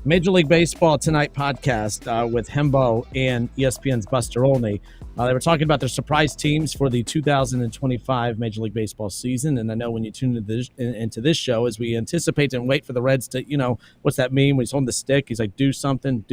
Major League Baseball Tonight podcast with Hembo and ESPN's Buster Olney. They were talking about their surprise teams for the 2025 Major League Baseball season. And I know when you tune into this show, as we anticipate and wait for the Reds to, what's that mean when he's holding the stick? He's like, do something.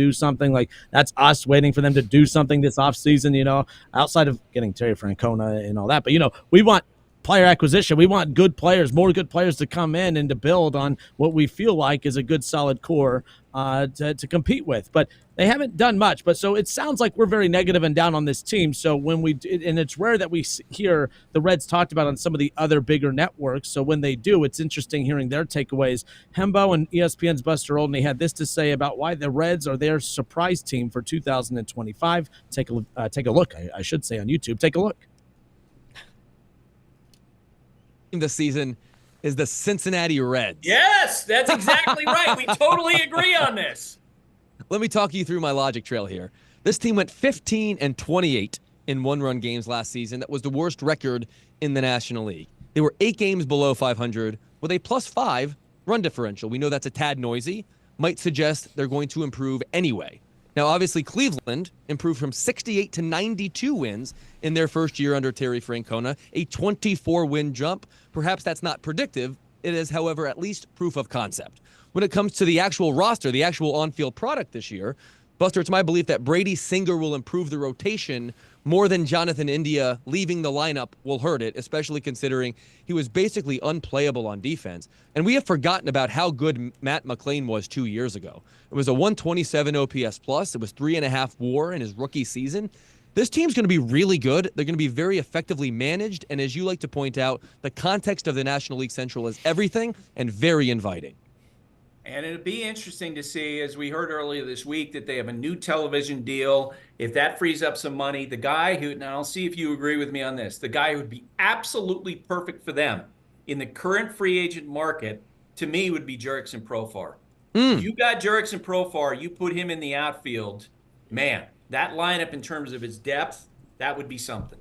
Like, that's us waiting for them to do something this offseason, outside of getting Terry Francona and all that. But, we want player acquisition. We want good players, more good players to come in and to build on what we feel like is a good, solid core to compete with. But they haven't done much. But so it sounds like we're very negative and down on this team. So and it's rare that we hear the Reds talked about on some of the other bigger networks. So when they do, it's interesting hearing their takeaways. Hembo and ESPN's Buster Olney had this to say about why the Reds are their surprise team for 2025. Take a look. I should say on YouTube. Take a look. This season is the Cincinnati Reds. Yes, that's exactly right. We totally agree on this. Let me talk you through my logic trail here. This team went 15-28 in one-run games last season. That was the worst record in the National League. They were 8 games below 500 with a +5 run differential. We know that's a tad noisy. Might suggest they're going to improve anyway. Now, obviously, Cleveland improved from 68 to 92 wins in their first year under Terry Francona, a 24-win jump. Perhaps that's not predictive. It is, however, at least proof of concept. When it comes to the actual roster, the actual on-field product this year, Buster, it's my belief that Brady Singer will improve the rotation more than Jonathan India leaving the lineup will hurt it, especially considering he was basically unplayable on defense. And we have forgotten about how good Matt McLain was 2 years ago. It was a 127 OPS plus. It was 3.5 WAR in his rookie season. This team's going to be really good. They're going to be very effectively managed. And as you like to point out, the context of the National League Central is everything and very inviting. And it'd be interesting to see, as we heard earlier this week, that they have a new television deal. If that frees up some money, the guy who, now I'll see if you agree with me on this, the guy who would be absolutely perfect for them in the current free agent market, to me, would be Jurickson Profar. If you got Jurickson Profar, you put him in the outfield, man, that lineup in terms of his depth, that would be something.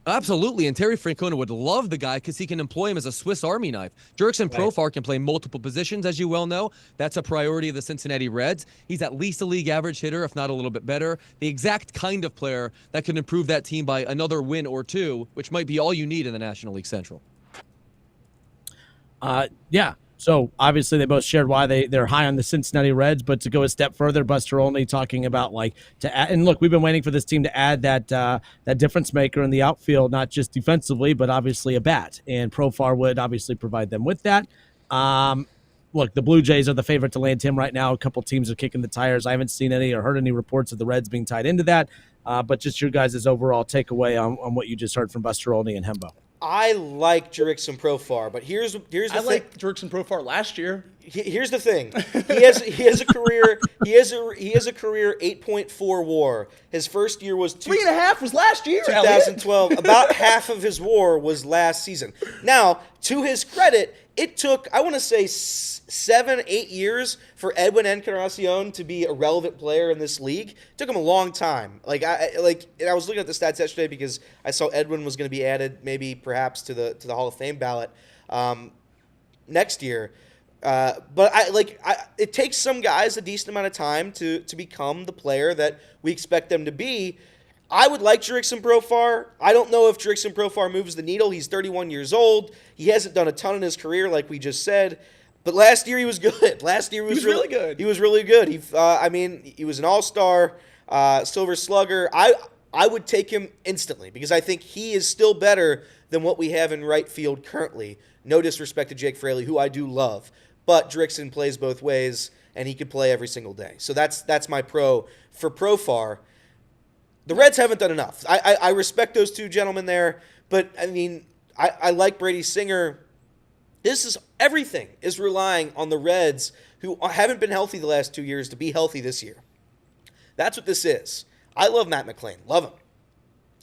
Absolutely, and Terry Francona would love the guy because he can employ him as a Swiss Army knife. Jurickson Profar can play multiple positions, as you well know. That's a priority of the Cincinnati Reds. He's at least a league average hitter, if not a little bit better. The exact kind of player that can improve that team by another win or two, which might be all you need in the National League Central. Yeah. So obviously they both shared why they're high on the Cincinnati Reds, but to go a step further, Buster Olney talking about to add, and look, we've been waiting for this team to add that difference maker in the outfield, not just defensively, but obviously a bat, and Profar would obviously provide them with that. Look, the Blue Jays are the favorite to land him right now. A couple teams are kicking the tires. I haven't seen any or heard any reports of the Reds being tied into that, but just your guys' overall takeaway on what you just heard from Buster Olney and Hembo. I like Jurickson Profar, but here's the thing. I liked Jurickson Profar last year. Here's the thing. He has a career 8.4 WAR. His first year was 3.5 was last year. 2012. About half of his WAR was last season. Now, to his credit, it took, I want to say, 7-8 years for Edwin Encarnacion to be a relevant player in this league. It took him a long time. And I was looking at the stats yesterday because I saw Edwin was going to be added, perhaps to the Hall of Fame ballot next year. But it takes some guys a decent amount of time to become the player that we expect them to be. I would like Jurickson Profar. I don't know if Jurickson Profar moves the needle. He's 31 years old. He hasn't done a ton in his career, like we just said. But last year he was good. Last year he was really good. He was really good. He was an all-star, Silver Slugger. I would take him instantly because I think he is still better than what we have in right field currently. No disrespect to Jake Fraley, who I do love. But Jurickson plays both ways, and he could play every single day. So that's my pro for Profar. The Reds haven't done enough. I respect those two gentlemen there, but I like Brady Singer. Everything is relying on the Reds, who haven't been healthy the last 2 years, to be healthy this year. That's what this is. I love Matt McLain. Love him.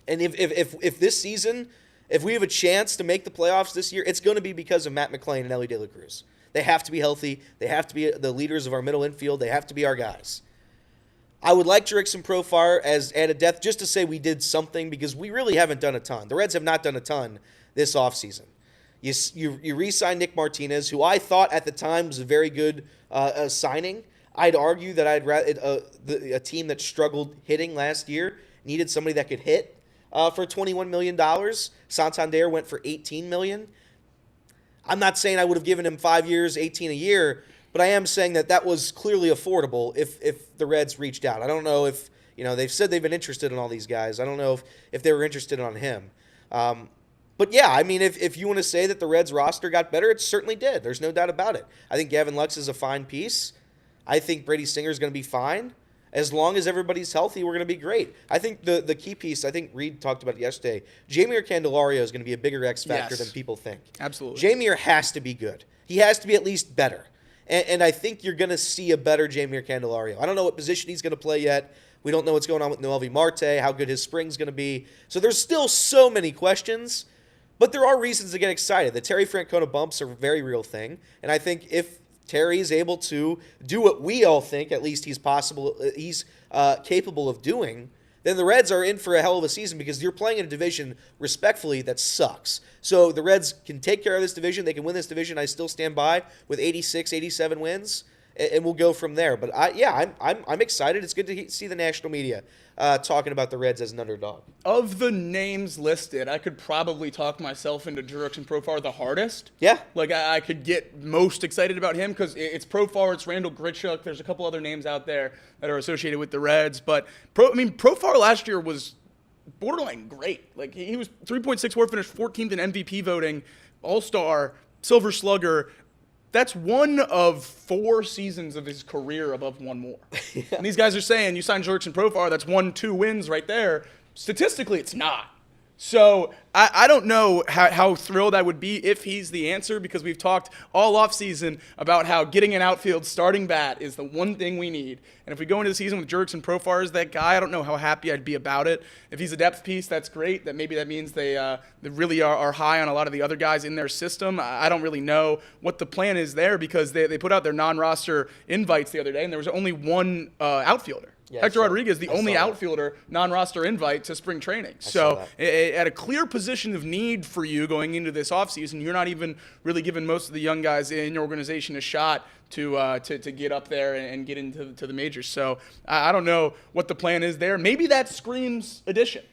And if this season, if we have a chance to make the playoffs this year, it's going to be because of Matt McLain and Elly De La Cruz. They have to be healthy. They have to be the leaders of our middle infield. They have to be our guys. I would like Jurickson Profar as added depth just to say we did something because we really haven't done a ton. The Reds have not done a ton this offseason. You re-signed Nick Martinez, who I thought at the time was a very good signing. I'd argue that I'd rather a team that struggled hitting last year needed somebody that could hit for $21 million. Santander went for $18 million. I'm not saying I would have given him 5 years, 18 a year, but I am saying that was clearly affordable if the Reds reached out. I don't know if, they've said they've been interested in all these guys. I don't know if they were interested on him. But yeah, I mean, if you want to say that the Reds roster got better, it certainly did. There's no doubt about it. I think Gavin Lux is a fine piece. I think Brady Singer is going to be fine. As long as everybody's healthy, we're going to be great. I think the key piece, I think Reed talked about it yesterday, Jamier Candelario is going to be a bigger X factor than people think. Absolutely. Jamier has to be good. He has to be at least better. And I think you're going to see a better Jamier Candelario. I don't know what position he's going to play yet. We don't know what's going on with Noelvi Marte, how good his spring's going to be. So there's still so many questions, but there are reasons to get excited. The Terry Francona bumps are a very real thing. And I think if Terry is able to do what we all think, at least he's capable of doing, then the Reds are in for a hell of a season because you're playing in a division, respectfully, that sucks. So the Reds can take care of this division. They can win this division. I still stand by with 86, 87 wins, and we'll go from there. But I'm excited. It's good to see the national media talking about the Reds as an underdog. Of the names listed, I could probably talk myself into Jurickson Profar the hardest. Yeah. Like, I could get most excited about him because it's Profar, it's Randall Grichuk. There's a couple other names out there that are associated with the Reds. But, Profar last year was borderline great. Like, he was 3.6 WAR, finished 14th in MVP voting, All-Star, Silver Slugger. That's one of 4 seasons of his career above one more. Yeah. And these guys are saying, you signed Jurickson Profar, that's 1-2 wins right there. Statistically, it's not. So I don't know how thrilled I would be if he's the answer, because we've talked all offseason about how getting an outfield starting bat is the one thing we need. And if we go into the season with Jurickson Profar as that guy, I don't know how happy I'd be about it. If he's a depth piece, that's great. That means they really are high on a lot of the other guys in their system. I don't really know what the plan is there, because they put out their non-roster invites the other day, and there was only one outfielder. Yeah, Hector Rodriguez, the only outfielder, non-roster invite to spring training. So at a clear position of need for you going into this offseason, you're not even really giving most of the young guys in your organization a shot to get up there and get into the majors. So I don't know what the plan is there. Maybe that screams addition.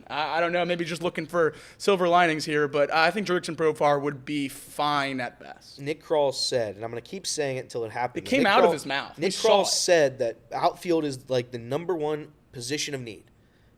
I don't know. Maybe just looking for silver linings here, but I think Jurickson Profar would be fine at best. Nick Krall said, and I'm going to keep saying it until it happens. It came out of his mouth. Nick Krall said that outfield is like the number one position of need.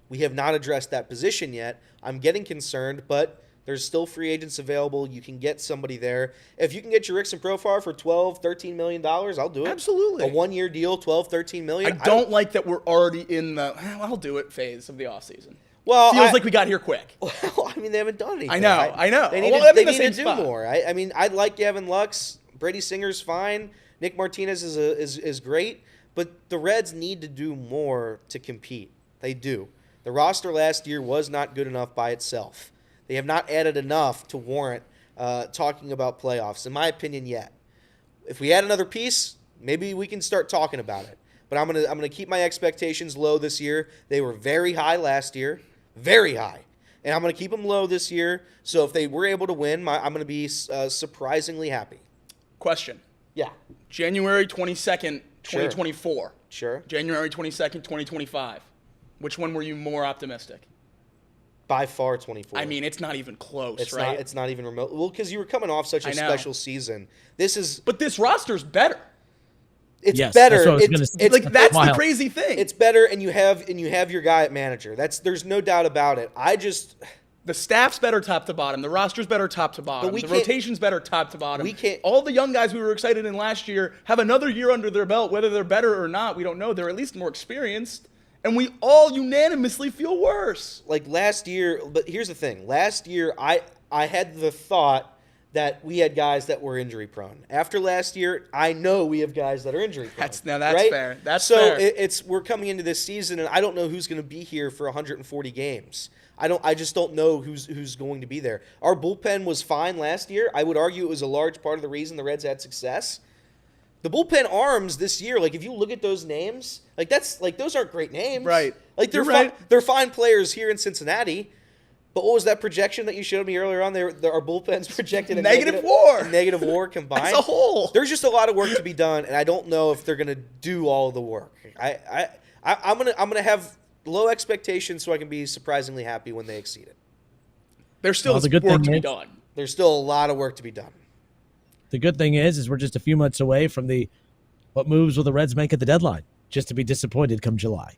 We have not addressed that position yet. I'm getting concerned, but there's still free agents available. You can get somebody there. If you can get Jurickson Profar for $12, $13 million, I'll do it. Absolutely. A 1-year deal, $12, $13 million. I don't like that we're already in the I'll do it phase of the offseason. Well, feels like we got here quick. Well, I mean, they haven't done anything. I know. They need to do more. I mean, I like Gavin Lux. Brady Singer's fine. Nick Martinez is great. But the Reds need to do more to compete. They do. The roster last year was not good enough by itself. They have not added enough to warrant talking about playoffs, in my opinion, yet. If we add another piece, maybe we can start talking about it. But I'm gonna keep my expectations low this year. They were very high last year, very high, and I'm gonna keep them low this year. So if they were able to win, I'm gonna be surprisingly happy. Question. Yeah. January 22nd, 2024. Sure. January 22nd, 2025. Which one were you more optimistic? By far 24. I mean, it's not even close, right? It's not even remote. Well, because you were coming off such a special season. But this roster's better. It's better. That's the crazy thing. It's better, and you have your guy at manager. There's no doubt about it. The staff's better top to bottom. The roster's better top to bottom. The rotation's better top to bottom. All the young guys we were excited in last year have another year under their belt. Whether they're better or not, we don't know. They're at least more experienced. And we all unanimously feel worse. Like last year, but here's the thing. Last year, I had the thought that we had guys that were injury prone. After last year, I know we have guys that are injury prone. That's right? fair. That's fair. We're coming into this season, and I don't know who's going to be here for 140 games. I just don't know who's going to be there. Our bullpen was fine last year. I would argue it was a large part of the reason the Reds had success. The bullpen arms this year, like if you look at those names, those aren't great names. Right. Like they're fine players here in Cincinnati, But what was that projection that you showed me earlier on? Our bullpen's projected a Negative WAR. a negative WAR combined. As a whole. There's just a lot of work to be done, and I don't know if they're going to do all the work. I'm gonna have low expectations so I can be surprisingly happy when they exceed it. There's still Well, the good work thing to be is- done. There's still a lot of work to be done. The good thing is we're just a few months away from what moves will the Reds make at the deadline, just to be disappointed come July.